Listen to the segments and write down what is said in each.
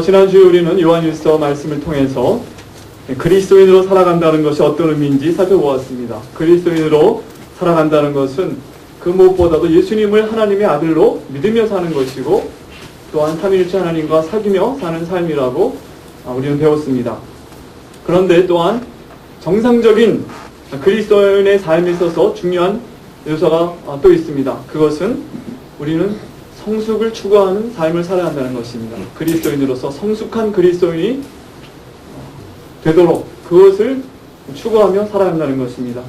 지난주에 우리는 요한일서 말씀을 통해서 그리스도인으로 살아간다는 것이 어떤 의미인지 살펴보았습니다. 그리스도인으로 살아간다는 것은 그 무엇보다도 예수님을 하나님의 아들로 믿으며 사는 것이고 또한 삼위일체 하나님과 사귀며 사는 삶이라고 우리는 배웠습니다. 그런데 또한 정상적인 그리스도인의 삶에 있어서 중요한 요소가 또 있습니다. 그것은 우리는 성숙을 추구하는 삶을 살아야 한다는 것입니다. 그리스도인으로서 성숙한 그리스도인이 되도록 그것을 추구하며 살아야 한다는 것입니다.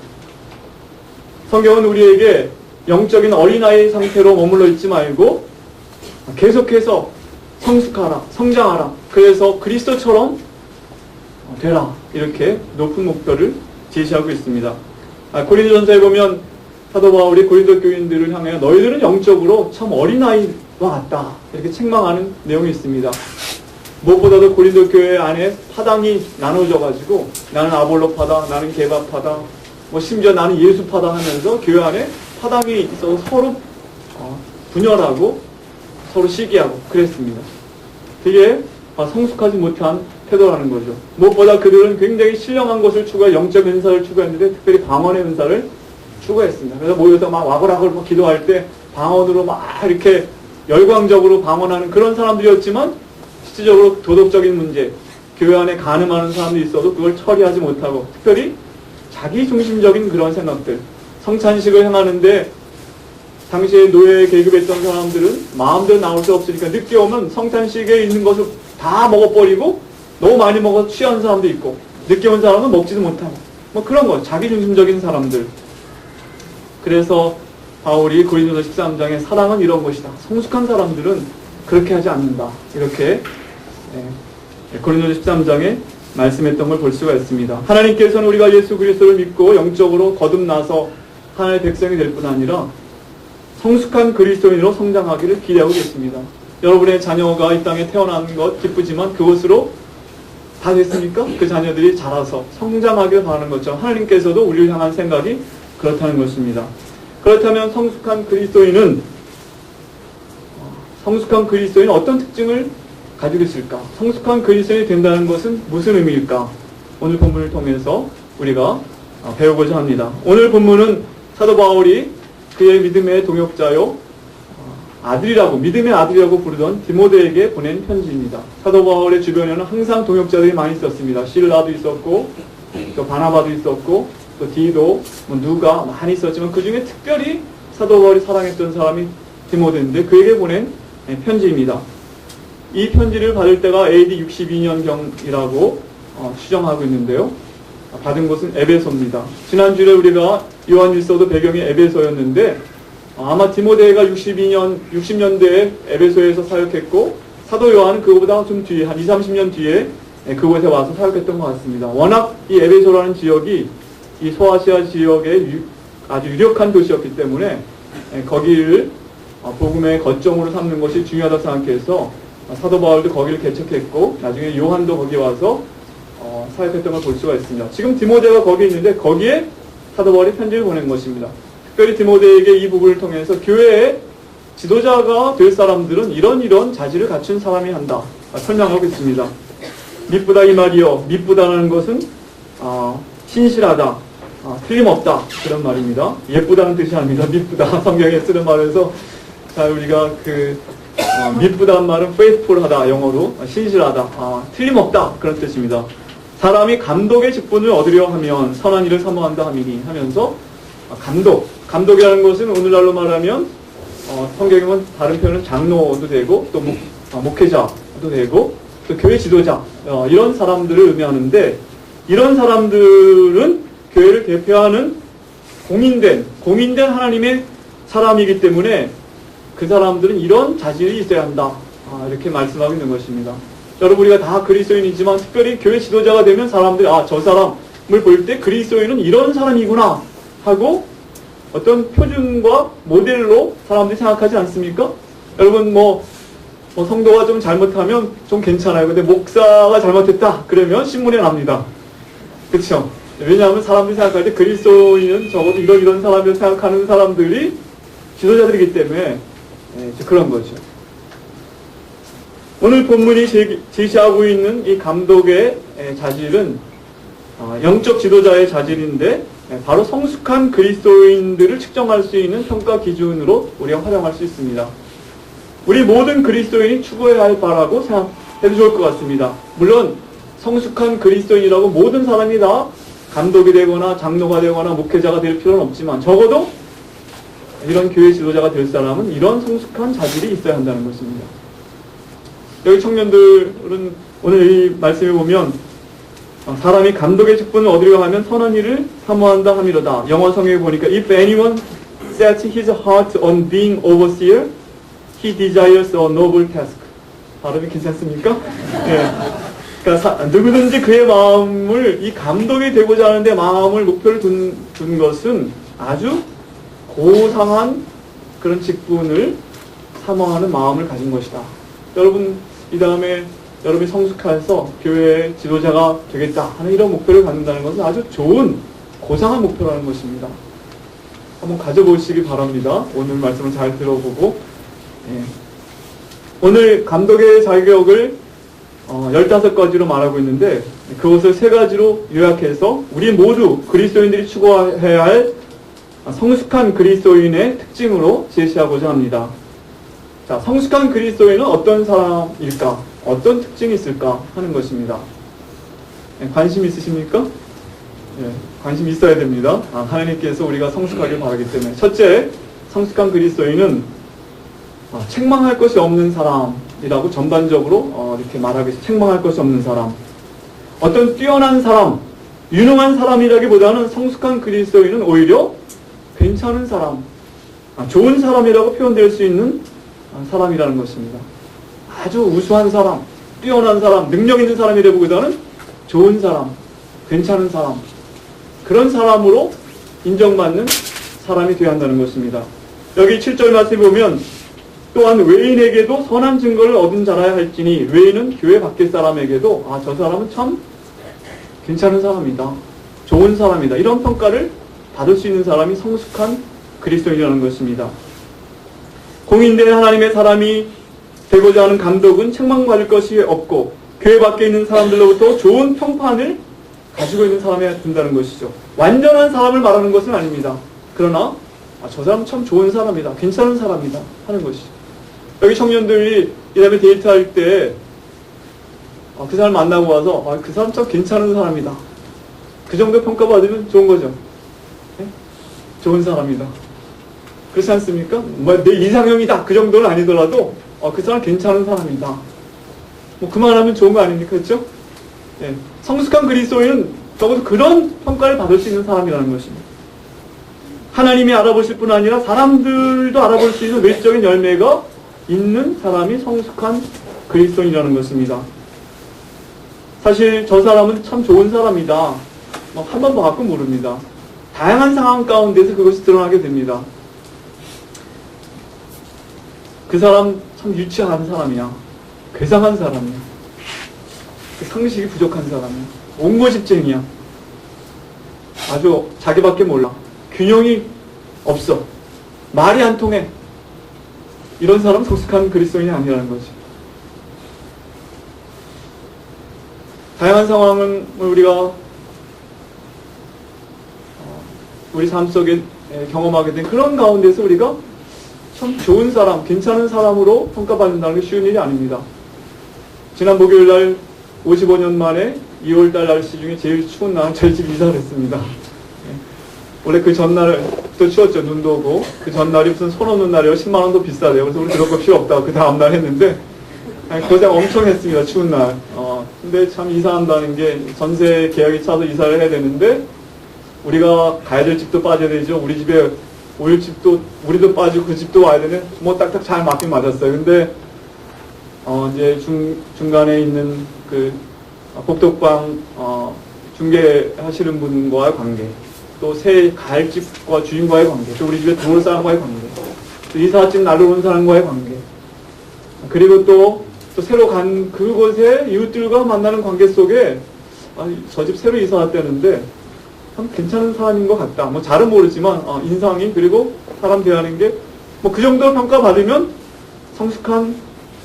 성경은 우리에게 영적인 어린아이 상태로 머물러 있지 말고 계속해서 성숙하라, 성장하라. 그래서 그리스도처럼 되라. 이렇게 높은 목표를 제시하고 있습니다. 고린도전서에 보면 사도 바울이 고린도 교인들을 향해 너희들은 영적으로 참 어린아이와 같다. 이렇게 책망하는 내용이 있습니다. 무엇보다도 고린도 교회 안에 파당이 나눠져가지고 나는 아볼로파다, 나는 게바파다, 심지어 나는 예수파다 하면서 교회 안에 파당이 있어서 서로 분열하고 서로 시기하고 그랬습니다. 되게 성숙하지 못한 태도라는 거죠. 무엇보다 그들은 굉장히 신령한 것을 추구해 영적 은사를 추구했는데 특별히 방언의 은사를 추구했습니다. 그래서 모여서 막 와글와글 기도할 때 방언으로 막 이렇게 열광적으로 방언하는 그런 사람들이었지만 실질적으로 도덕적인 문제, 교회 안에 간음하는 사람들이 있어도 그걸 처리하지 못하고 특별히 자기중심적인 그런 생각들, 성찬식을 행하는데 당시에 노예에 계급했던 사람들은 마음대로 나올 수 없으니까 늦게 오면 성찬식에 있는 것을 다 먹어버리고 너무 많이 먹어서 취한 사람도 있고 늦게 온 사람은 먹지도 못하고 그런 거, 자기중심적인 사람들. 그래서 바울이 고린도서 13장에 사랑은 이런 것이다. 성숙한 사람들은 그렇게 하지 않는다. 이렇게 고린도서 13장에 말씀했던 걸 볼 수가 있습니다. 하나님께서는 우리가 예수 그리스도를 믿고 영적으로 거듭나서 하나님의 백성이 될 뿐 아니라 성숙한 그리스도인으로 성장하기를 기대하고 계십니다. 여러분의 자녀가 이 땅에 태어나는 것 기쁘지만 그것으로 다 됐습니까? 그 자녀들이 자라서 성장하길 바라는 것처럼 하나님께서도 우리를 향한 생각이 그렇다는 것입니다. 그렇다면 성숙한 그리스도인은 어떤 특징을 가지고 있을까? 성숙한 그리스도인이 된다는 것은 무슨 의미일까? 오늘 본문을 통해서 우리가 배우고자 합니다. 오늘 본문은 사도 바울이 그의 믿음의 동역자요 믿음의 아들이라고 부르던 디모데에게 보낸 편지입니다. 사도 바울의 주변에는 항상 동역자들이 많이 있었습니다. 실라도 있었고 또 바나바도 있었고 또 디도, 누가 많이 있었지만 그 중에 특별히 사도 바울이 사랑했던 사람이 디모데인데 그에게 보낸 편지입니다. 이 편지를 받을 때가 AD 62년경이라고 추정하고 있는데요. 받은 곳은 에베소입니다. 지난주에 우리가 요한일서도 배경이 에베소였는데 아마 디모데가 60년대에 에베소에서 사역했고 사도 요한은 그거보다 좀 뒤에 한 20-30년 뒤에 그곳에 와서 사역했던 것 같습니다. 워낙 이 에베소라는 지역이 이 소아시아 지역의 아주 유력한 도시였기 때문에 거기를 복음의 거점으로 삼는 것이 중요하다고 생각해서 사도 바울도 거기를 개척했고 나중에 요한도 거기 와서 사역했던 걸 볼 수가 있습니다. 지금 디모데가 거기 있는데 거기에 사도 바울이 편지를 보낸 것입니다. 특별히 디모데에게 이 부분을 통해서 교회의 지도자가 될 사람들은 이런 자질을 갖춘 사람이 한다. 설명하고 있습니다. 미쁘다 이 말이요. 미쁘다는 것은 신실하다, 틀림없다 그런 말입니다. 예쁘다는 뜻이 아닙니다. 미쁘다 성경에 쓰는 말에서 자 우리가 미쁘다는 말은 faithful하다 영어로 신실하다, 틀림없다 그런 뜻입니다. 사람이 감독의 직분을 얻으려 하면 선한 일을 사모한다 함이니 하면서 감독이라는 것은 오늘날로 말하면 성경에 보면 다른 표현은 장로도 되고 또 목회자도 되고 또 교회 지도자 이런 사람들을 의미하는데 이런 사람들은 교회를 대표하는 공인된 하나님의 사람이기 때문에 그 사람들은 이런 자질이 있어야 한다. 이렇게 말씀하고 있는 것입니다. 여러분 우리가 다 그리스도인이지만 특별히 교회 지도자가 되면 사람들이 저 사람을 볼 때 그리스도인은 이런 사람이구나 하고 어떤 표준과 모델로 사람들이 생각하지 않습니까? 여러분 성도가 좀 잘못하면 좀 괜찮아요. 근데 목사가 잘못했다 그러면 신문에 납니다. 그렇죠? 왜냐하면 사람들이 생각할 때 그리스도인은 적어도 이런 사람을 생각하는 사람들이 지도자들이기 때문에 그런 거죠. 오늘 본문이 제시하고 있는 이 감독의 자질은 영적 지도자의 자질인데 바로 성숙한 그리스도인들을 측정할 수 있는 평가 기준으로 우리가 활용할 수 있습니다. 우리 모든 그리스도인이 추구해야 할 바라고 생각해도 좋을 것 같습니다. 물론 성숙한 그리스도인이라고 모든 사람이 다 감독이 되거나 장로가 되거나 목회자가 될 필요는 없지만 적어도 이런 교회 지도자가 될 사람은 이런 성숙한 자질이 있어야 한다는 것입니다. 여기 청년들은 오늘 이 말씀에 보면 사람이 감독의 직분을 얻으려 하면 선한 일을 사모한다 함이로다. 영어 성경에 보니까 If anyone sets his heart on being overseer, he desires a noble task. 발음이 괜찮습니까? 네. 그러니까 누구든지 그의 마음을 이 감독이 되고자 하는데 마음을 목표를 둔 것은 아주 고상한 그런 직분을 사모하는 마음을 가진 것이다. 여러분 이 다음에 여러분이 성숙해서 교회의 지도자가 되겠다 하는 이런 목표를 갖는다는 것은 아주 좋은 고상한 목표라는 것입니다. 한번 가져보시기 바랍니다. 오늘 말씀을 잘 들어보고 오늘 감독의 자격을 15가지로 말하고 있는데 그것을 3가지로 요약해서 우리 모두 그리스도인들이 추구해야 할 성숙한 그리스도인의 특징으로 제시하고자 합니다. 자, 성숙한 그리스도인은 어떤 사람일까? 어떤 특징이 있을까? 하는 것입니다. 관심 있으십니까? 관심 있어야 됩니다. 하나님께서 우리가 성숙하길 바라기 때문에. 첫째, 성숙한 그리스도인은 책망할 것이 없는 사람이라고 전반적으로 이렇게 말하겠습니다. 책망할 것이 없는 사람. 어떤 뛰어난 사람, 유능한 사람이라기보다는 성숙한 그리스도인은 오히려 괜찮은 사람, 좋은 사람이라고 표현될 수 있는 사람이라는 것입니다. 아주 우수한 사람, 뛰어난 사람, 능력 있는 사람이라기보다는 좋은 사람, 괜찮은 사람, 그런 사람으로 인정받는 사람이 되어야 한다는 것입니다. 여기 7절 말씀에 보면 또한 외인에게도 선한 증거를 얻은 자라야 할지니 외인은 교회 밖의 사람에게도 저 사람은 참 괜찮은 사람이다, 좋은 사람이다, 이런 평가를 받을 수 있는 사람이 성숙한 그리스도인이라는 것입니다. 공인된 하나님의 사람이 되고자 하는 감독은 책망받을 것이 없고 교회 밖에 있는 사람들로부터 좋은 평판을 가지고 있는 사람이 된다는 것이죠. 완전한 사람을 말하는 것은 아닙니다. 그러나 저 사람 참 좋은 사람이다, 괜찮은 사람이다 하는 것이죠. 여기 청년들이 이 다음에 데이트할 때 그 사람 만나고 와서 그 사람 참 괜찮은 사람이다, 그 정도 평가받으면 좋은 거죠. 네? 좋은 사람이다. 그렇지 않습니까? 내 이상형이다, 그 정도는 아니더라도 그 사람 괜찮은 사람이다, 그만하면 좋은 거 아닙니까? 그렇죠? 네. 성숙한 그리스도인은 적어도 그런 평가를 받을 수 있는 사람이라는 것입니다. 하나님이 알아보실 뿐 아니라 사람들도 알아볼 수 있는 외적인 열매가 있는 사람이 성숙한 그리스도인이라는 것입니다. 사실 저 사람은 참 좋은 사람이다, 한 번 봐갖고 모릅니다. 다양한 상황 가운데서 그것이 드러나게 됩니다. 그 사람 참 유치한 사람이야, 괴상한 사람이야, 상식이 부족한 사람이야, 온고집쟁이야, 아주 자기밖에 몰라, 균형이 없어, 말이 안 통해, 이런 사람 성숙한 그리스도인이 아니라는 거지. 다양한 상황을 우리가 우리 삶 속에 경험하게 된 그런 가운데서 우리가 참 좋은 사람, 괜찮은 사람으로 평가받는다는 게 쉬운 일이 아닙니다. 지난 목요일날 55년 만에 2월달 날씨 중에 제일 추운 날 저희 집 이사를 했습니다. 원래 그 전날 또 추웠죠. 눈도 오고. 그 전날이 무슨 손 오는 날이요, 10만원도 비싸대요. 그래서 우리 그럴 거 필요 없다고 그 다음날 했는데 고생 엄청 했습니다. 추운 날. 근데 참 이사한다는 게 전세 계약이 차서 이사를 해야 되는데 우리가 가야 될 집도 빠져야 되죠. 우리 집에 올 집도 우리도 빠지고 그 집도 와야 되네. 딱딱 잘 맞긴 맞았어요. 근데 이제 중간에 있는 그 복덕방 중개하시는 분과의 관계, 또 새 갈 집과 주인과의 관계, 또 우리 집에 들어올 사람과의 관계, 또 이삿짐 날로 온 사람과의 관계, 그리고 또 새로 간 그곳에 이웃들과 만나는 관계 속에 저 집 새로 이사 왔다는데 참 괜찮은 사람인 것 같다. 잘은 모르지만 인상이, 그리고 사람 대하는 게 그 정도 평가받으면 성숙한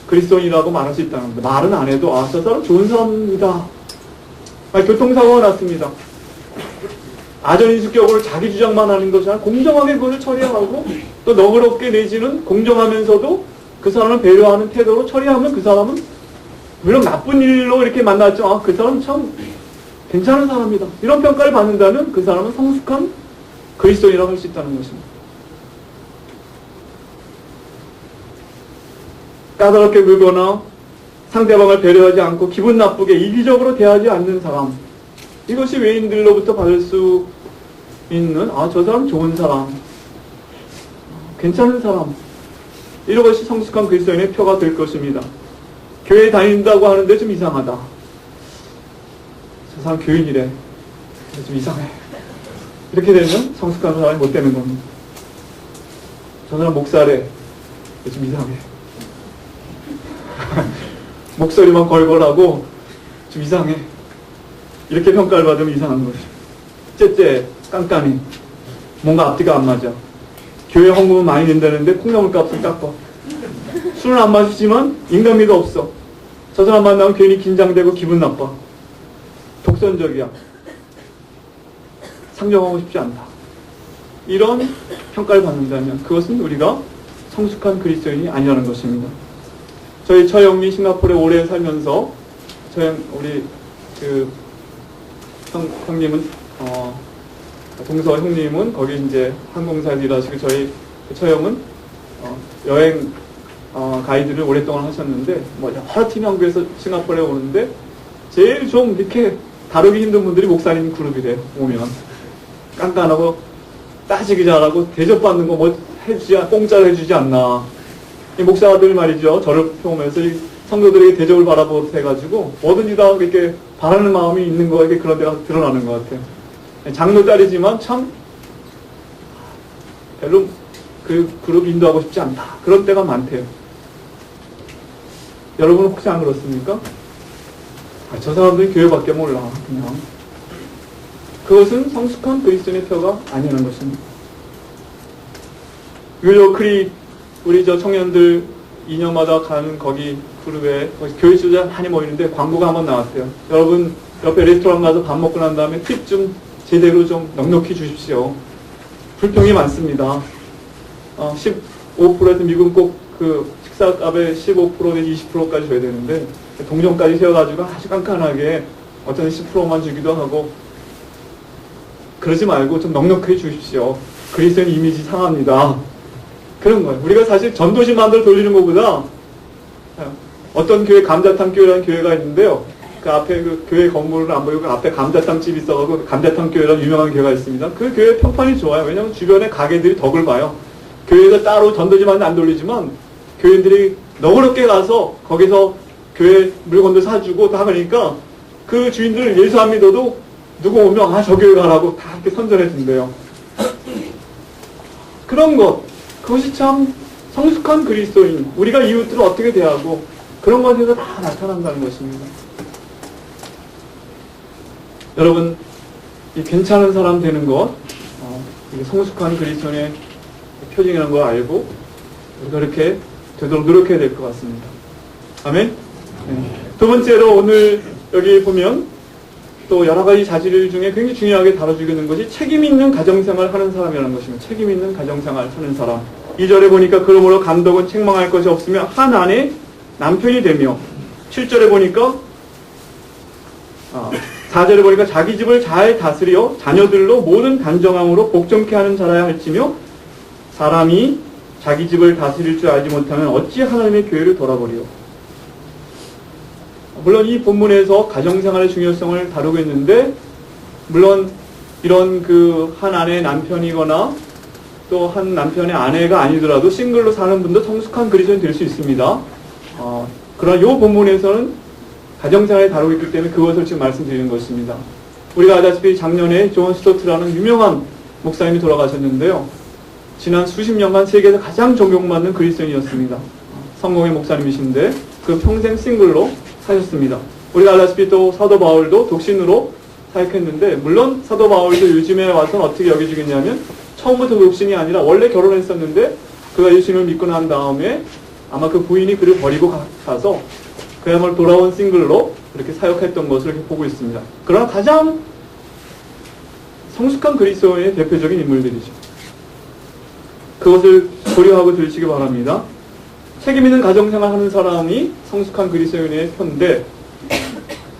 그리스도인이라고 말할 수 있다는 겁니다. 말은 안 해도 저 사람 좋은 사람입니다. 교통사고가 났습니다. 아전인수격으로 자기 주장만 하는 것이 아니라 공정하게 그것을 처리하고 또 너그럽게 내지는 공정하면서도 그 사람을 배려하는 태도로 처리하면 그 사람은 물론 나쁜 일로 이렇게 만났죠. 그 사람 참 괜찮은 사람이다. 이런 평가를 받는다면 그 사람은 성숙한 그리스도인이라고 할 수 있다는 것입니다. 까다롭게 굴거나 상대방을 배려하지 않고 기분 나쁘게 이기적으로 대하지 않는 사람. 이것이 외인들로부터 받을 수 있는 저 사람 좋은 사람, 괜찮은 사람, 이런 것이 성숙한 그리스도인의 표가 될 것입니다. 교회 다닌다고 하는데 좀 이상하다. 저 사람 교인이래. 좀 이상해. 이렇게 되면 성숙한 사람이 못 되는 겁니다. 저 사람 목사래. 좀 이상해. 목소리만 걸걸하고 좀 이상해. 이렇게 평가를 받으면 이상한 것이죠. 째째, 깐깐이. 뭔가 앞뒤가 안 맞아. 교회 헌금은 많이 낸다는데 콩나물 값을 깎아. 술은 안 마시지만 인간미가 없어. 저 사람 만나면 괜히 긴장되고 기분 나빠. 독선적이야. 상정하고 싶지 않다. 이런 평가를 받는다면 그것은 우리가 성숙한 그리스도인이 아니라는 것입니다. 저희 처형이 싱가포르에 오래 살면서 우리 형님은 동서 형님은 거기 이제 항공사에서 일하시고 저희 처형은 여행 가이드를 오랫동안 하셨는데 여러 팀이 한국에서 싱가포르에 오는데 제일 좀 이렇게 다루기 힘든 분들이 목사님 그룹이래요. 오면 깐깐하고 따지기 잘하고 대접받는 거 공짜로 해주지 않나. 이 목사들 말이죠. 저를 보면서 이 성도들에게 대접을 바라보듯 해가지고 뭐든지 다 이렇게 바라는 마음이 있는 거, 이렇게 그런 데가 드러나는 것 같아요. 장로 딸이지만 참 별로 그 그룹 인도하고 싶지 않다. 그런 때가 많대요. 여러분은 혹시 안 그렇습니까? 저 사람들이 교회밖에 몰라. 그냥. 그것은 성숙한 그리스도인의 표가 아니라는 것입니다. 우리 청년들 2년마다 가는 거기 그룹에 교회 지도자 많이 모이는데 광고가 한번 나왔대요. 여러분 옆에 레스토랑 가서 밥 먹고 난 다음에 팁 좀 제대로 좀 넉넉히 주십시오. 불평이 많습니다. 15%에서 미국은 꼭 그 식사값의 15% 내지 20%까지 줘야 되는데 동전까지 세워가지고 아주 깐깐하게 어떤 10%만 주기도 하고 그러지 말고 좀 넉넉히 주십시오. 그리스도인 이미지 상합니다. 그런 거예요. 우리가 사실 전도심 만들어 돌리는 것보다 어떤 교회 감자탕 교회라는 교회가 있는데요. 그 앞에 그 교회 건물을 안 보이고 그 앞에 감자탕 집이 있어가지고 감자탕 교회라는 유명한 교회가 있습니다. 그 교회 평판이 좋아요. 왜냐하면 주변에 가게들이 덕을 봐요. 교회에서 따로 전도지만 안 돌리지만 교인들이 너그럽게 가서 거기서 교회 물건도 사주고 다 그러니까 그 주인들 예수 안 믿어도 누구 오면 저 교회 가라고 다 이렇게 선전해 준대요. 그런 그것이 참 성숙한 그리스도인, 우리가 이웃들을 어떻게 대하고 그런 것에서 다 나타난다는 것입니다. 여러분, 이 괜찮은 사람 되는 것, 이게 성숙한 그리스도인의 표징이라는 걸 알고 우리가 이렇게 되도록 노력해야 될 것 같습니다. 아멘? 네. 두 번째로 오늘 여기 보면 또 여러 가지 자질 중에 굉장히 중요하게 다뤄주고 있는 것이 책임 있는 가정생활을 하는 사람이라는 것입니다. 책임 있는 가정생활을 하는 사람. 2절에 보니까 그러므로 감독은 책망할 것이 없으며 한 아내 남편이 되며 7절에 보니까 4절에 보니까 자기 집을 잘 다스려 자녀들로 모든 간정함으로 복종케 하는 자라야 할지며 사람이 자기 집을 다스릴 줄 알지 못하면 어찌 하나님의 교회를 돌아버리요. 물론 이 본문에서 가정생활의 중요성을 다루고 있는데 물론 이런 한 아내의 남편이거나 또 한 남편의 아내가 아니더라도 싱글로 사는 분도 성숙한 그리스도인 될 수 있습니다. 그러나 이 본문에서는 가정생활을 다루고 있기 때문에 그것을 지금 말씀드리는 것입니다. 우리가 아다시피 작년에 존 스토트라는 유명한 목사님이 돌아가셨는데요. 지난 수십 년간 세계에서 가장 존경받는 그리스도인이었습니다. 성공의 목사님이신데 그 평생 싱글로 사셨습니다. 우리가 알다시피 또 사도 바울도 독신으로 사역했는데 물론 사도 바울도 요즘에 와서는 어떻게 여겨지겠냐면 처음부터 독신이 아니라 원래 결혼했었는데 그가 예수님을 믿고 난 다음에 아마 그 부인이 그를 버리고 가서 그야말로 돌아온 싱글로 이렇게 사역했던 것을 보고 있습니다. 그러나 가장 성숙한 그리스도인의 대표적인 인물들이죠. 그것을 고려하고 들으시기 바랍니다. 책임 있는 가정생활 하는 사람이 성숙한 그리스도인의 편인데,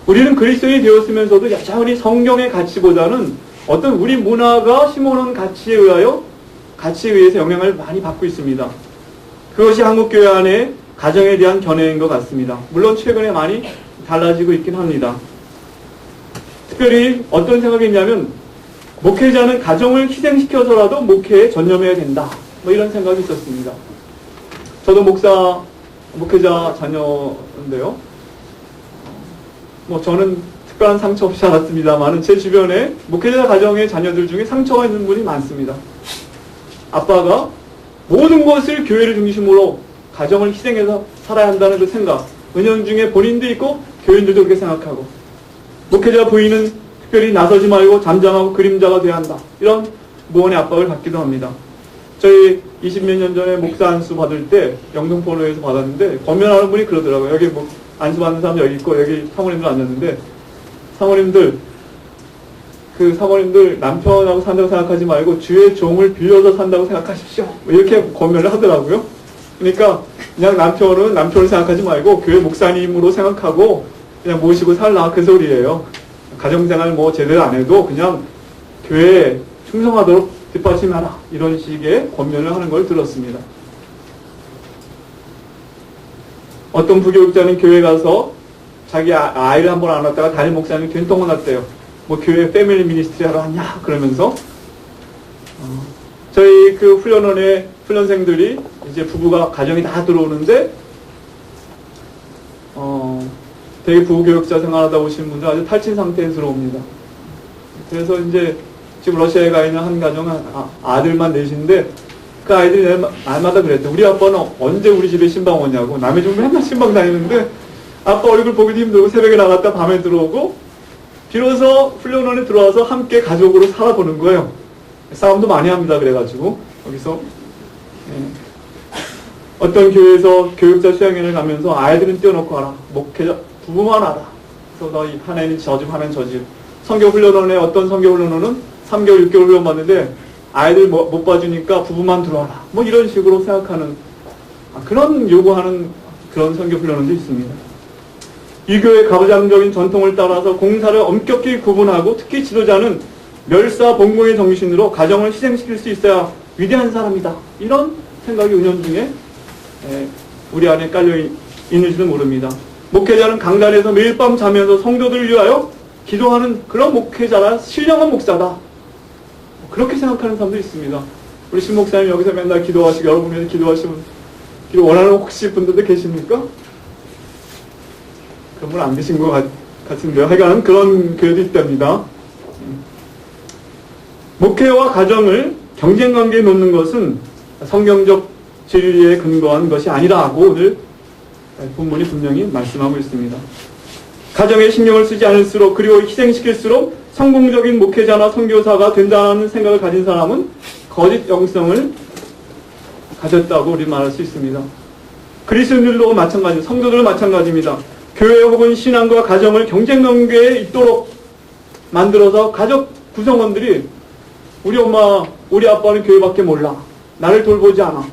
우리는 그리스도인이 되었으면서도 여전히 성경의 가치보다는 어떤 우리 문화가 심어놓은 가치에 의해서 영향을 많이 받고 있습니다. 그것이 한국교회 안에 가정에 대한 견해인 것 같습니다. 물론 최근에 많이 달라지고 있긴 합니다. 특별히 어떤 생각이 있냐면, 목회자는 가정을 희생시켜서라도 목회에 전념해야 된다, 뭐 이런 생각이 있었습니다. 저도 목회자 자녀인데요. 뭐 저는 특별한 상처 없이 자랐습니다만 제 주변에 목회자 가정의 자녀들 중에 상처가 있는 분이 많습니다. 아빠가 모든 것을 교회를 중심으로 가정을 희생해서 살아야 한다는 그 생각, 은연중에 본인도 있고 교인들도 그렇게 생각하고, 목회자 부인은 특별히 나서지 말고 잠잠하고 그림자가 돼야 한다, 이런 무언의 압박을 받기도 합니다. 저희 20몇 년 전에 목사 안수 받을 때 영등포로에서 받았는데, 권면하는 분이 그러더라고요. 여기 뭐 안수 받는 사람 여기 있고 여기 사모님들 앉았는데, 사모님들 남편하고 산다고 생각하지 말고 주의 종을 빌려서 산다고 생각하십시오, 이렇게 권면을 하더라고요. 그러니까 그냥 남편은 남편을 생각하지 말고 교회 목사님으로 생각하고 그냥 모시고 살라, 그 소리예요. 가정생활 뭐 제대로 안 해도 그냥 교회에 충성하도록 뒷받침하라, 이런 식의 권면을 하는 걸 들었습니다. 어떤 부교육자는 교회 가서 자기 아이를 한번 안 왔다가 담임 목사님이 된통을 났대요. 뭐 교회 패밀리 미니스트리 하러 왔냐 그러면서, 저희 그 훈련원의 훈련생들이 이제 부부가 가정이 다 들어오는데, 되게 부교육자 생활하다 오신 분들 아주 탈진 상태에 들어옵니다. 그래서 이제 지금 러시아에 가 있는 한 가정은 아들만 넷인데, 그 아이들이 날마다 그랬대. 우리 아빠는 언제 우리 집에 신방 오냐고. 남의 집에 맨날 신방 다니는데 아빠 얼굴 보기도 힘들고 새벽에 나갔다 밤에 들어오고, 비로소 훈련원에 들어와서 함께 가족으로 살아보는 거예요. 싸움도 많이 합니다. 그래가지고 여기서 어떤 교회에서 교육자 수양회를 가면서 아이들은 떼어놓고 가라, 목회자 부부만 알아. 그래서 너희 하나는 저 집, 하나는 저 집. 성교훈련원에 어떤 성교훈련원은 3개월, 6개월 훈련 받는데 아이들 못 봐주니까 부부만 들어와라, 뭐 이런 식으로 생각하는, 그런 요구하는 그런 성교훈련원도 있습니다. 이 교회 가부장적인 전통을 따라서 공사를 엄격히 구분하고, 특히 지도자는 멸사봉공의 정신으로 가정을 희생시킬 수 있어야 위대한 사람이다, 이런 생각이 은연중에 우리 안에 깔려 있는지도 모릅니다. 목회자는 강단에서 매일 밤 자면서 성도들을 위하여 기도하는 그런 목회자라 신령한 목사다, 그렇게 생각하는 사람도 있습니다. 우리 신 목사님 여기서 맨날 기도하시고 여러분이 기도하시면 기도 원하는 혹시 분들도 계십니까? 그런 분 안 계신 것 같은데요. 하여간 그런 교회도 있답니다. 목회와 가정을 경쟁관계에 놓는 것은 성경적 진리에 근거한 것이 아니라고 오늘 본문이 분명히 말씀하고 있습니다. 가정에 신경을 쓰지 않을수록, 그리고 희생시킬수록 성공적인 목회자나 선교사가 된다는 생각을 가진 사람은 거짓 영성을 가졌다고 우리 말할 수 있습니다. 그리스도인들도 마찬가지, 성도들도 마찬가지입니다. 교회 혹은 신앙과 가정을 경쟁관계에 있도록 만들어서 가족 구성원들이, 우리 엄마, 우리 아빠는 교회밖에 몰라, 나를 돌보지 않아,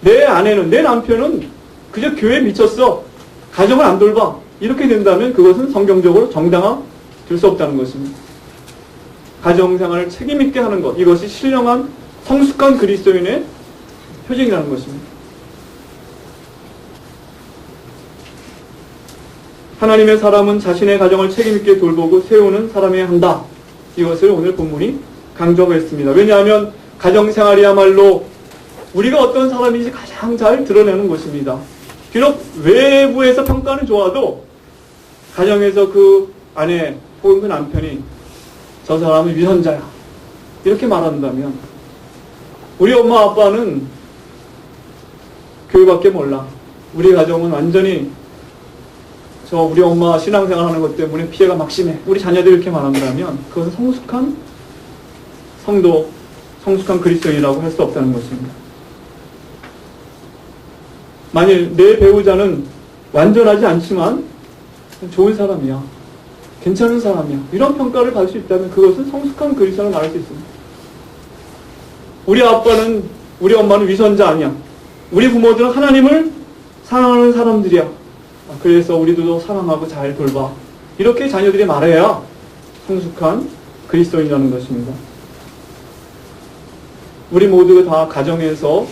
내 아내는, 내 남편은 그저 교회에 미쳤어, 가정을 안 돌봐, 이렇게 된다면 그것은 성경적으로 정당화 될 수 없다는 것입니다. 가정생활을 책임있게 하는 것, 이것이 신령한 성숙한 그리스도인의 표징이라는 것입니다. 하나님의 사람은 자신의 가정을 책임있게 돌보고 세우는 사람이어야 한다, 이것을 오늘 본문이 강조하고 있습니다. 왜냐하면 가정생활이야말로 우리가 어떤 사람인지 가장 잘 드러내는 것입니다. 비록 외부에서 평가는 좋아도 가정에서 그 아내 혹은 그 남편이 저 사람은 위선자야, 이렇게 말한다면, 우리 엄마 아빠는 교회밖에 몰라, 우리 가정은 완전히 우리 엄마 신앙생활 하는 것 때문에 피해가 막심해, 우리 자녀들이 이렇게 말한다면 그것은 성숙한 성도, 성숙한 그리스도인이라고 할 수 없다는 것입니다. 만일 내 배우자는 완전하지 않지만 좋은 사람이야, 괜찮은 사람이야, 이런 평가를 받을 수 있다면 그것은 성숙한 그리스도를 말할 수 있습니다. 우리 아빠는, 우리 엄마는 위선자 아니야, 우리 부모들은 하나님을 사랑하는 사람들이야, 그래서 우리도 사랑하고 잘 돌봐, 이렇게 자녀들이 말해야 성숙한 그리스도인이라는 것입니다. 우리 모두가 다 가정에서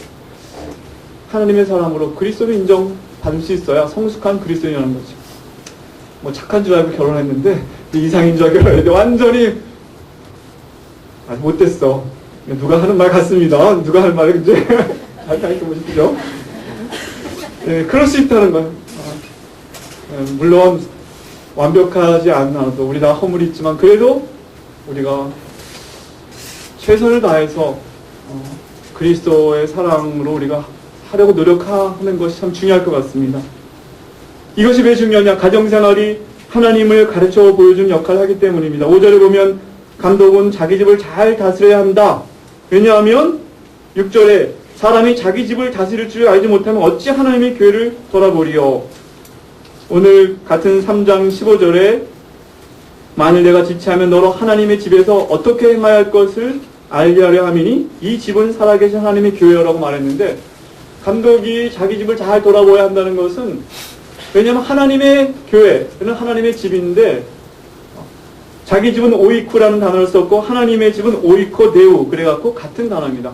하나님의 사람으로 그리스도를 인정받을 수 있어야 성숙한 그리스도인이라는 거죠. 뭐 착한 줄 알고 결혼했는데 이상인 줄 알고 결혼했는데 완전히 아주 못됐어. 누가 하는 말 같습니다. 누가 하는 말을 이제 잘 생각해 보십시오. 네, 그럴 수 있다는 거예요. 물론 완벽하지 않아도 우리 다 허물이 있지만 그래도 우리가 최선을 다해서 그리스도의 사랑으로 우리가 하려고 노력하는 것이 참 중요할 것 같습니다. 이것이 왜 중요하냐? 가정생활이 하나님을 가르쳐 보여주는 역할을 하기 때문입니다. 5절에 보면 감독은 자기 집을 잘 다스려야 한다. 왜냐하면 6절에 사람이 자기 집을 다스릴 줄 알지 못하면 어찌 하나님의 교회를 돌아보리요. 오늘 같은 3장 15절에 만일 내가 지체하면 너로 하나님의 집에서 어떻게 행해야 할 것을 알게 하려 함이니 이 집은 살아계신 하나님의 교회라고 말했는데, 감독이 자기 집을 잘 돌아보아야 한다는 것은, 왜냐하면 하나님의 교회는 하나님의 집인데 자기 집은 오이쿠라는 단어를 썼고 하나님의 집은 오이코 데우, 그래갖고 같은 단어입니다.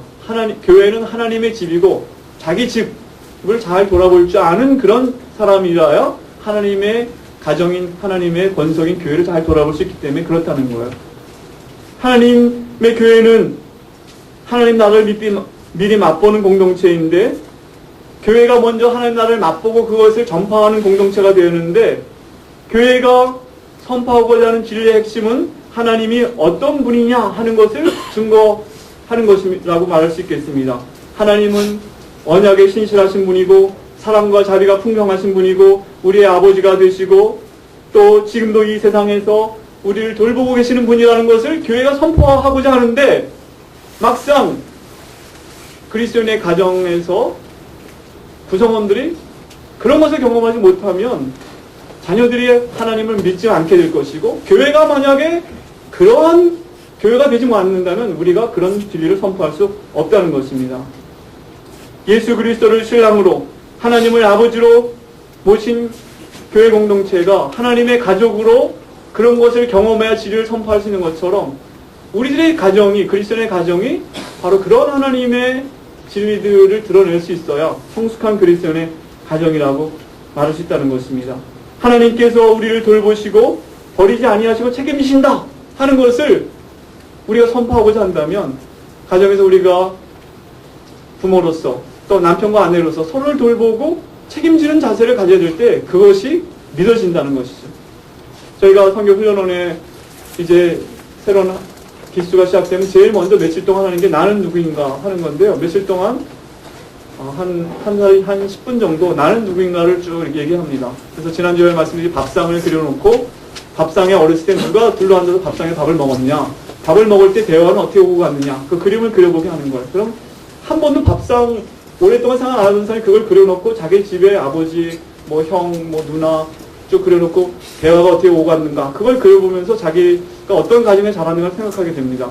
교회는 하나님의 집이고 자기 집을 잘 돌아볼 줄 아는 그런 사람이라야 하나님의 가정인, 하나님의 권속인 교회를 잘 돌아볼 수 있기 때문에 그렇다는 거예요. 하나님의 교회는 하나님 나라를 미리 맛보는 공동체인데, 교회가 먼저 하나님 나라를 맛보고 그것을 전파하는 공동체가 되었는데, 교회가 선포하고자 하는 진리의 핵심은 하나님이 어떤 분이냐 하는 것을 증거하는 것이라고 말할 수 있겠습니다. 하나님은 언약에 신실하신 분이고 사랑과 자비가 풍성하신 분이고 우리의 아버지가 되시고 또 지금도 이 세상에서 우리를 돌보고 계시는 분이라는 것을 교회가 선포하고자 하는데, 막상 그리스도인의 가정에서 구성원들이 그런 것을 경험하지 못하면 자녀들이 하나님을 믿지 않게 될 것이고, 교회가 만약에 그러한 교회가 되지 않는다면 우리가 그런 진리를 선포할 수 없다는 것입니다. 예수 그리스도를 신랑으로 하나님을 아버지로 모신 교회 공동체가 하나님의 가족으로 그런 것을 경험해야 진리를 선포할 수 있는 것처럼, 우리들의 가정이, 그리스도인의 가정이 바로 그런 하나님의 진리들을 드러낼 수 있어야 성숙한 그리스도인의 가정이라고 말할 수 있다는 것입니다. 하나님께서 우리를 돌보시고 버리지 아니하시고 책임지신다 하는 것을 우리가 선포하고자 한다면, 가정에서 우리가 부모로서 또 남편과 아내로서 서로를 돌보고 책임지는 자세를 가져야 될 때 그것이 믿어진다는 것이죠. 저희가 성교훈련원에 이제 새로운 기수가 시작되면 제일 먼저 며칠 동안 하는 게 나는 누구인가 하는 건데요. 며칠 동안 한 10분 정도 나는 누구인가를 쭉 이렇게 얘기합니다. 그래서 지난주에 말씀드린 밥상을 그려놓고, 밥상에 어렸을 때 누가 둘러앉아서 밥상에 밥을 먹었냐, 밥을 먹을 때 대화는 어떻게 오고 갔느냐, 그 그림을 그려보게 하는 거예요. 그럼 한 번도 밥상 오랫동안 생각 안 하던 사람이 그걸 그려놓고 자기 집에 아버지, 뭐 형, 뭐 누나 쭉 그려놓고 대화가 어떻게 오고 갔는가, 그걸 그려보면서 자기가 어떤 가정에 자랐는가 생각하게 됩니다.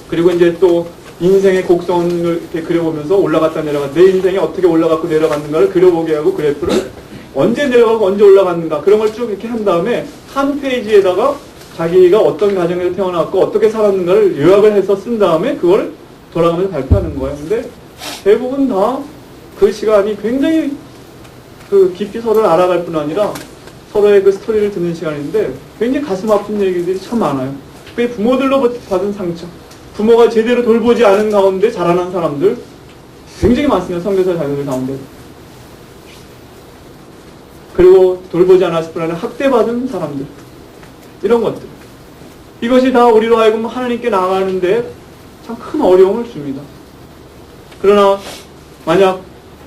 그리고 이제 또 인생의 곡선을 이렇게 그려보면서 올라갔다 내려갔다, 내 인생이 어떻게 올라갔고 내려갔는가를 그려보게 하고, 그래프를 언제 내려가고 언제 올라갔는가 그런 걸 쭉 이렇게 한 다음에 한 페이지에다가 자기가 어떤 가정에서 태어났고 어떻게 살았는가를 요약을 해서 쓴 다음에 그걸 돌아가면서 발표하는 거예요. 근데 대부분 다 그 시간이 굉장히 깊이 서로를 알아갈 뿐 아니라 서로의 그 스토리를 듣는 시간인데, 굉장히 가슴 아픈 얘기들이 참 많아요. 특히 부모들로 받은 상처, 부모가 제대로 돌보지 않은 가운데 자라난 사람들 굉장히 많습니다. 선교사 자녀들 가운데. 그리고 돌보지 않았을 뿐 아니라 학대받은 사람들, 이런 것들, 이것이 다 우리로 하여금 하나님께 나아가는데 참 큰 어려움을 줍니다. 그러나 만약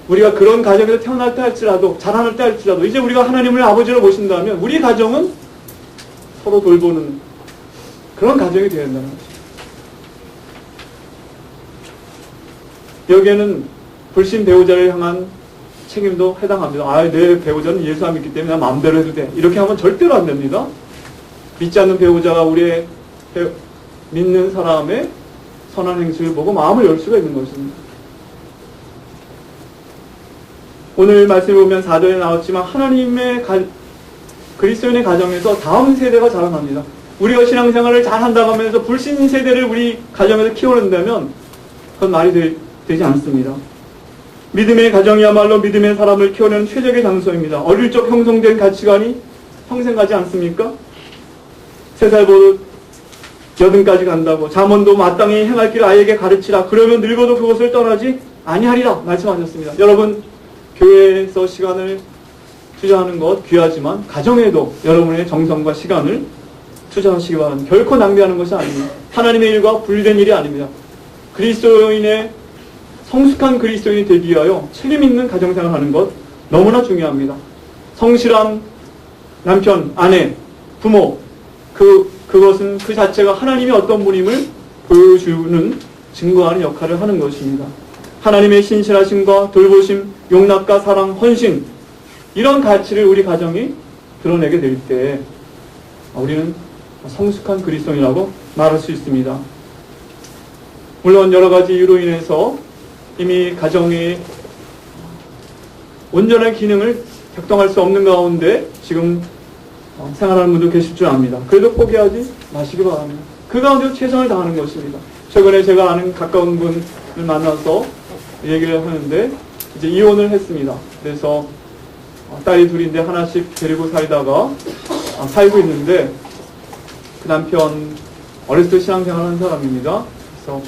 우리가 그런 가정에서 태어날 때 할지라도, 자라날 때 할지라도, 이제 우리가 하나님을 아버지로 모신다면 우리 가정은 서로 돌보는 그런 가정이 되어야 한다는 거죠. 여기에는 불신 배우자를 향한 책임도 해당합니다. 내 배우자는 예수 안 믿기 때문에 나 마음대로 해도 돼. 이렇게 하면 절대로 안 됩니다. 믿지 않는 배우자가 우리의 믿는 사람의 선한 행실을 보고 마음을 열 수가 있는 것입니다. 오늘 말씀을 보면 4절에 나왔지만 하나님의 그리스도인의 가정에서 다음 세대가 자라납니다. 우리가 신앙생활을 잘 한다고 하면서 불신 세대를 우리 가정에서 키워낸다면 그건 말이 되지 않습니다. 믿음의 가정이야말로 믿음의 사람을 키워내는 최적의 장소입니다. 어릴 적 형성된 가치관이 평생 가지 않습니까? 3살부터 80까지 간다고 잠언도 마땅히 행할 길을 아이에게 가르치라. 그러면 늙어도 그것을 떠나지 아니하리라 말씀하셨습니다. 여러분, 교회에서 시간을 투자하는 것 귀하지만 가정에도 여러분의 정성과 시간을 투자하시기 바랍니다. 결코 낭비하는 것이 아닙니다. 하나님의 일과 분리된 일이 아닙니다. 그리스도인의 성숙한 그리스도인이 되기 위하여 책임 있는 가정생활을 하는 것 너무나 중요합니다. 성실한 남편, 아내, 부모, 그것은 그 자체가 하나님이 어떤 분임을 보여주는 증거하는 역할을 하는 것입니다. 하나님의 신실하심과 돌보심, 용납과 사랑, 헌신, 이런 가치를 우리 가정이 드러내게 될 때 우리는 성숙한 그리스도인이라고 말할 수 있습니다. 물론 여러 가지 이유로 인해서 이미 가정이 온전한 기능을 작동할 수 없는 가운데 지금 생활하는 분도 계실 줄 압니다. 그래도 포기하지 마시기 바랍니다. 그 가운데 최선을 다하는 것입니다. 최근에 제가 아는 가까운 분을 만나서 얘기를 하는데 이제 이혼을 했습니다. 그래서 딸이 둘인데 하나씩 데리고 살다가 살고 있는데 그 남편 어렸을 때 신앙생활 하는 사람입니다. 그래서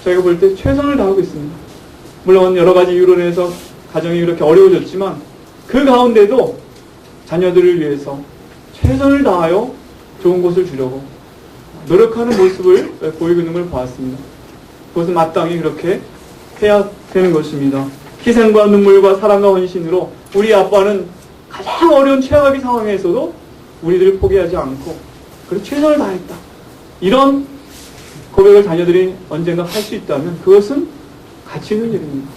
저희가 볼 때 최선을 다하고 있습니다. 물론 여러 가지 이유로 인해서 가정이 그렇게 어려워졌지만 그 가운데도 자녀들을 위해서 최선을 다하여 좋은 곳을 주려고 노력하는 모습을 보이고 있는 걸 보았습니다. 그것은 마땅히 그렇게 해야 되는 것입니다. 희생과 눈물과 사랑과 헌신으로 우리 아빠는 가장 어려운 최악의 상황에서도 우리들을 포기하지 않고 그리고 최선을 다했다. 이런 고백을 자녀들이 언젠가 할 수 있다면 그것은 가치 있는 일입니다.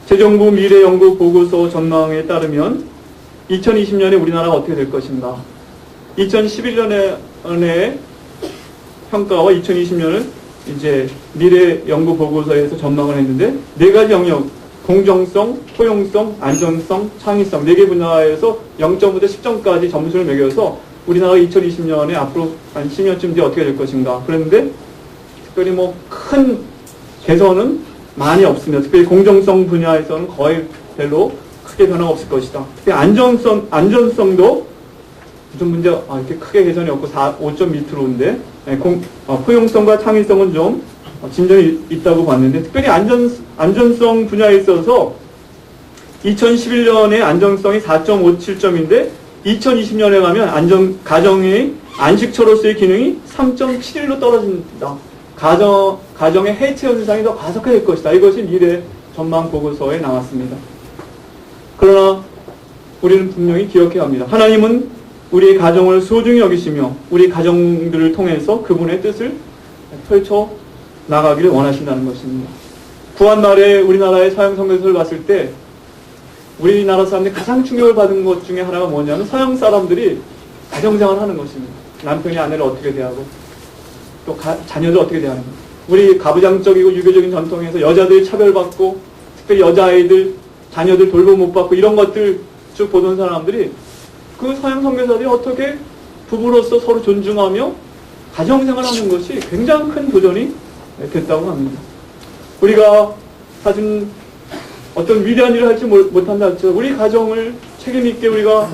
재정부 미래연구 보고서 전망에 따르면 2020년에 우리나라가 어떻게 될 것인가? 2011년의 평가와 2020년을 이제 미래연구 보고서에서 전망을 했는데 4가지 영역, 공정성, 포용성, 안전성, 창의성 4개 분야에서 0점부터 10점까지 점수를 매겨서 우리나라가 2020년에 앞으로 한 10년쯤 뒤에 어떻게 될 것인가. 그런데 특별히 큰 개선은 많이 없습니다. 특별히 공정성 분야에서는 거의 별로 크게 변화가 없을 것이다. 특히 안전성도 좀 문제가 이렇게 크게 개선이 없고 5점 밑으로인데 포용성과 창의성은 좀 진전이 있다고 봤는데 특별히 안전성 분야에 있어서 2011년에 안전성이 4.57점인데 2020년에 가면 가정의 안식처로서의 기능이 3.71로 떨어진다. 가정의 해체 현상이 더 가속화될 것이다. 이것이 미래 전망 보고서에 나왔습니다. 그러나 우리는 분명히 기억해야 합니다. 하나님은 우리의 가정을 소중히 여기시며 우리 가정들을 통해서 그분의 뜻을 펼쳐 나가기를 원하신다는 것입니다. 구한말에 우리나라의 서양 선교사를 봤을 때 우리나라 사람들이 가장 충격을 받은 것 중에 하나가 뭐냐면 서양 사람들이 가정생활을 하는 것입니다. 남편이 아내를 어떻게 대하고 또 자녀들 어떻게 대하는 것. 우리 가부장적이고 유교적인 전통에서 여자들이 차별받고 특별히 여자아이들 자녀들 돌봄 못 받고 이런 것들 쭉 보던 사람들이 그 서양 선교사들이 어떻게 부부로서 서로 존중하며 가정생활하는 것이 굉장히 큰 도전이 됐다고 합니다. 우리가 사실 어떤 위대한 일을 할지 못한다 할지라도 우리 가정을 책임있게 우리가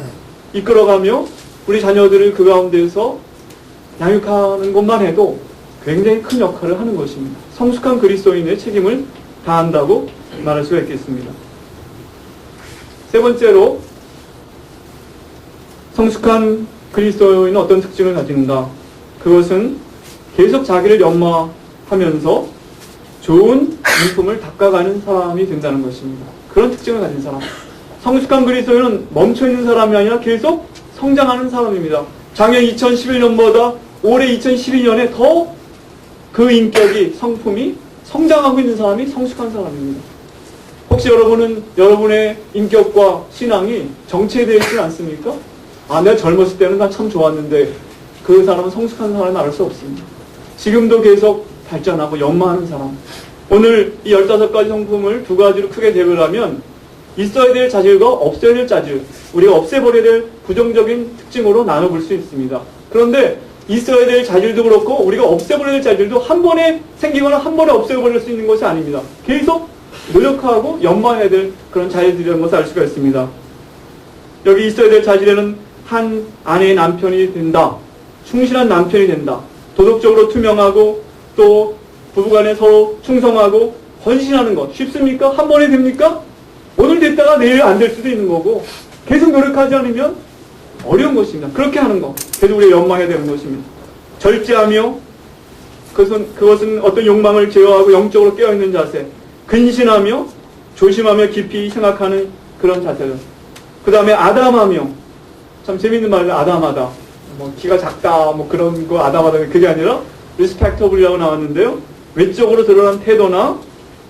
이끌어가며 우리 자녀들을 그 가운데서 양육하는 것만 해도 굉장히 큰 역할을 하는 것입니다. 성숙한 그리스도인의 책임을 다한다고 말할 수가 있겠습니다. 세 번째로 성숙한 그리스도인은 어떤 특징을 가지는가? 그것은 계속 자기를 연마하면서 좋은 인품을 닦아가는 사람이 된다는 것입니다. 그런 특징을 가진 사람. 성숙한 그리스도인은 멈춰있는 사람이 아니라 계속 성장하는 사람입니다. 작년 2011년보다 올해 2012년에 더 그 인격이 성품이 성장하고 있는 사람이 성숙한 사람입니다. 혹시 여러분은 여러분의 인격과 신앙이 정체되어 있지 않습니까? 아, 내가 젊었을 때는 나 참 좋았는데 그 사람은 성숙한 사람은 알 수 없습니다. 지금도 계속 발전하고 연마하는 사람. 오늘 이 15가지 성품을 두 가지로 크게 대별하면 있어야 될 자질과 없어야 될 자질, 우리가 없애버려야 될 부정적인 특징으로 나눠볼 수 있습니다. 그런데 있어야 될 자질도 그렇고 우리가 없애버려야 될 자질도 한 번에 생기거나 한 번에 없애버릴 수 있는 것이 아닙니다. 계속 노력하고 연마해야 될 그런 자질이라는 것을 알 수가 있습니다. 여기 있어야 될 자질에는 한 아내의 남편이 된다. 충실한 남편이 된다. 도덕적으로 투명하고 또 부부간에 서로 충성하고 헌신하는 것. 쉽습니까? 한 번에 됩니까? 오늘 됐다가 내일 안 될 수도 있는 거고 계속 노력하지 않으면 어려운 것입니다. 그렇게 하는 것. 계속 우리가 연마해야 되는 것입니다. 절제하며 그것은 어떤 욕망을 제어하고 영적으로 깨어있는 자세. 근신하며 조심하며 깊이 생각하는 그런 자세들. 그 다음에 아담하며, 참 재밌는 말이에요. 아담하다. 뭐 키가 작다 뭐 그런 거 아담하다 그게 아니라 respectable이라고 나왔는데요. 외적으로 드러난 태도나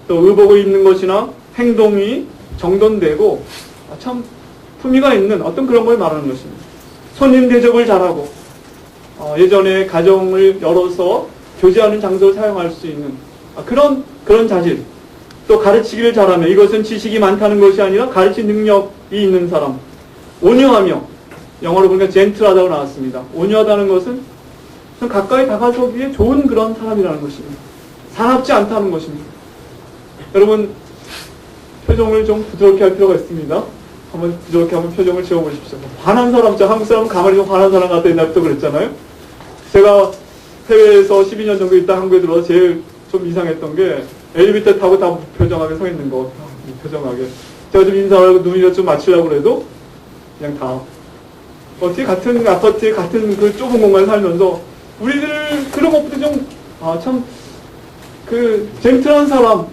또 의복을 입는 것이나 행동이 정돈되고 참 품위가 있는 어떤 그런 걸 말하는 것입니다. 손님 대접을 잘하고 예전에 가정을 열어서 교제하는 장소를 사용할 수 있는 그런 자질. 또 가르치기를 잘하며 이것은 지식이 많다는 것이 아니라 가르칠 능력이 있는 사람. 온유하며 영어로 보니까 젠틀하다고 나왔습니다. 온유하다는 것은 좀 가까이 다가서기에 좋은 그런 사람이라는 것입니다. 사납지 않다는 것입니다. 여러분 표정을 좀 부드럽게 할 필요가 있습니다. 한번 부드럽게 한번 표정을 지어보십시오. 화난 사람, 한국 사람은 가만히 좀 화난 사람 같다 옛날부터 그랬잖아요. 제가 해외에서 12년 정도 있다 한국에 들어서 제일 좀 이상했던 게 엘리베이터 타고 다 표정하게 서 있는 거. 표정하게. 제가 좀 인사하고 눈이라 좀 맞추려고 그래도 그냥 다 어떻게 같은 아파트에 같은 그 좁은 공간에 살면서 우리들 그런 것부터 좀 참 그 젠틀한 사람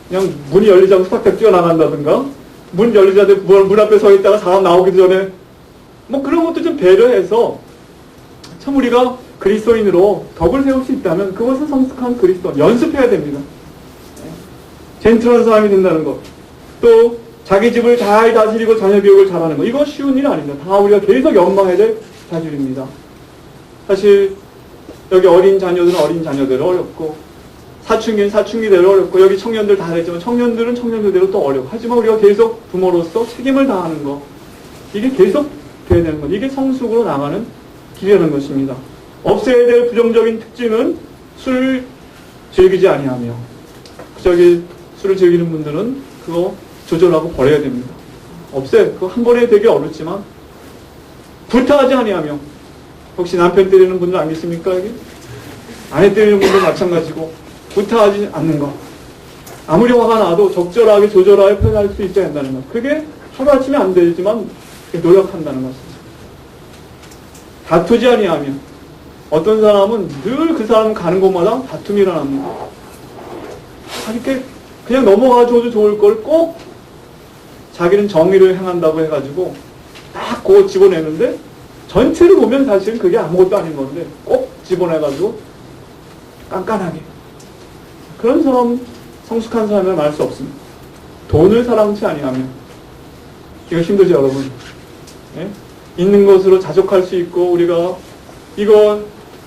그냥 문이 열리지 않고 후딱딱 뛰어나간다든가 문 열리지 않는데 문 앞에 서 있다가 사람 나오기 전에 뭐 그런 것도 좀 배려해서 참 우리가 그리스도인으로 덕을 세울 수 있다면 그것은 성숙한 그리스도 연습해야 됩니다. 젠틀한 사람이 된다는 것. 또 자기 집을 잘 다스리고 자녀 교육을 잘하는 것. 이거 쉬운 일 아닙니다. 다 우리가 계속 연마해야 될 자질입니다. 사실 여기 어린 자녀들은 어린 자녀대로 어렵고 사춘기는 사춘기대로 어렵고 여기 청년들 다 했지만 청년들은 청년들대로 또 어렵고 하지만 우리가 계속 부모로서 책임을 다하는 것. 이게 계속 돼야 되는 것. 이게 성숙으로 나가는 길이라는 것입니다. 없애야 될 부정적인 특징은 술을 즐기지 아니하며 술을 즐기는 분들은 그거 조절하고 버려야 됩니다. 그거 한 번에 되게 어렵지만 불타하지 아니하며 혹시 남편 때리는 분들 안 계십니까? 여기? 아내 때리는 분들 마찬가지고 불타하지 않는 것. 아무리 화가 나도 적절하게 조절하여 표현할 수 있어야 한다는 것. 그게 하루아침에 안 되지만 노력한다는 것입니다. 다투지 아니하며 어떤 사람은 늘 그 사람 가는 곳마다 다툼이 일어납니다. 이렇게 그냥 넘어가줘도 좋을 걸 꼭 자기는 정의를 행한다고 해가지고 딱 그거 집어내는데 전체를 보면 사실은 그게 아무것도 아닌 건데 꼭 집어내가지고 깐깐하게 그런 사람 성숙한 사람을 말할 수 없습니다. 돈을 사랑치 아니하며 이거 힘들죠 여러분. 예? 있는 것으로 자족할 수 있고 우리가 이거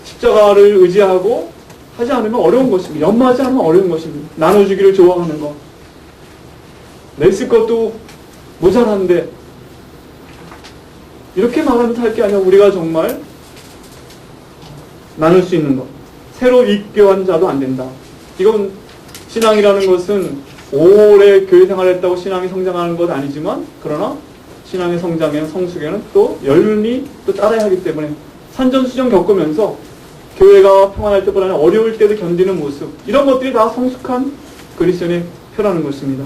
십자가를 의지하고 하지 않으면 어려운 것입니다. 연마하지 않으면 어려운 것입니다. 나눠주기를 좋아하는 것. 냈을 것도 모자란데 이렇게 말하면서 할 게 아니라 우리가 정말 나눌 수 있는 것. 새로 입교한 자도 안 된다. 이건 신앙이라는 것은 오래 교회 생활했다고 신앙이 성장하는 것 아니지만 그러나 신앙의 성장에는 성숙에는 또 연륜이 또 따라야 하기 때문에 산전수전 겪으면서 교회가 평안할 때보다 아니라 어려울 때도 견디는 모습 이런 것들이 다 성숙한 그리스도인의 표라는 것입니다.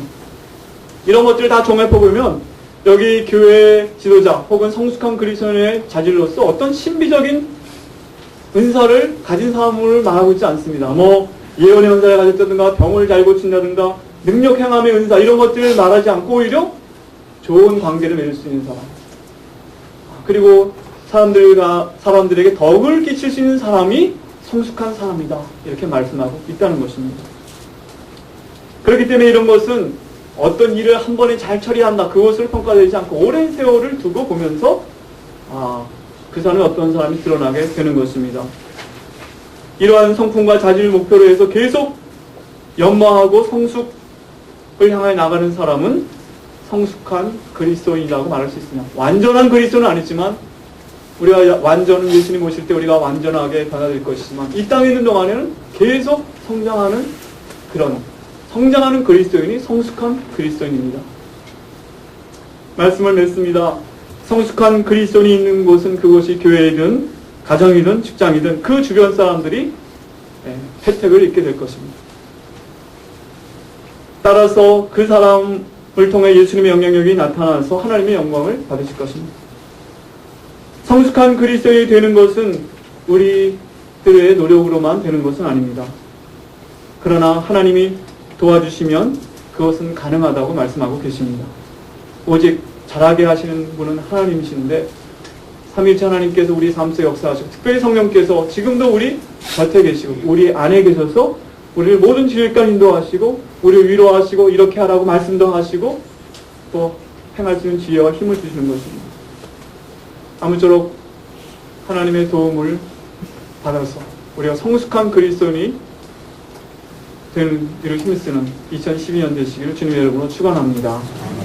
이런 것들을 다 종합해보면 여기 교회 지도자 혹은 성숙한 그리스도인의 자질로서 어떤 신비적인 은사를 가진 사람을 말하고 있지 않습니다. 뭐 예언의 은사를 가졌다든가 병을 잘 고친다든가 능력 행함의 은사 이런 것들을 말하지 않고 오히려 좋은 관계를 맺을 수 있는 사람 그리고 사람들에게 덕을 끼칠 수 있는 사람이 성숙한 사람이다 이렇게 말씀하고 있다는 것입니다. 그렇기 때문에 이런 것은 어떤 일을 한 번에 잘 처리한다, 그것을 평가되지 않고 오랜 세월을 두고 보면서 그 사람이 어떤 사람이 드러나게 되는 것입니다. 이러한 성품과 자질을 목표로 해서 계속 연마하고 성숙을 향해 나가는 사람은 성숙한 그리스도인이라고 말할 수 있습니다. 완전한 그리스도는 아니지만 우리가 완전은 예수님 오실 때 우리가 완전하게 변화될 것이지만 이 땅에 있는 동안에는 계속 성장하는 그리스도인이 성숙한 그리스도인입니다. 말씀을 맺습니다. 성숙한 그리스도인이 있는 곳은 그곳이 교회이든 가정이든 직장이든 그 주변 사람들이 혜택을 입게 될 것입니다. 따라서 그 사람을 통해 예수님의 영향력이 나타나서 하나님의 영광을 받으실 것입니다. 성숙한 그리스도인이 되는 것은 우리들의 노력으로만 되는 것은 아닙니다. 그러나 하나님이 도와주시면 그것은 가능하다고 말씀하고 계십니다. 오직 잘하게 하시는 분은 하나님이시는데 삼위일체 하나님께서 우리 삶 속에 역사하시고 특별히 성령께서 지금도 우리 곁에 계시고 우리 안에 계셔서 우리를 모든 진리가 인도하시고 우리를 위로하시고 이렇게 하라고 말씀도 하시고 또 행할 수 있는 지혜와 힘을 주시는 것입니다. 아무쪼록 하나님의 도움을 받아서 우리가 성숙한 그리스도인이 되는 일을 힘쓰는 2012년 되시기를 주님의 이름으로 축원합니다.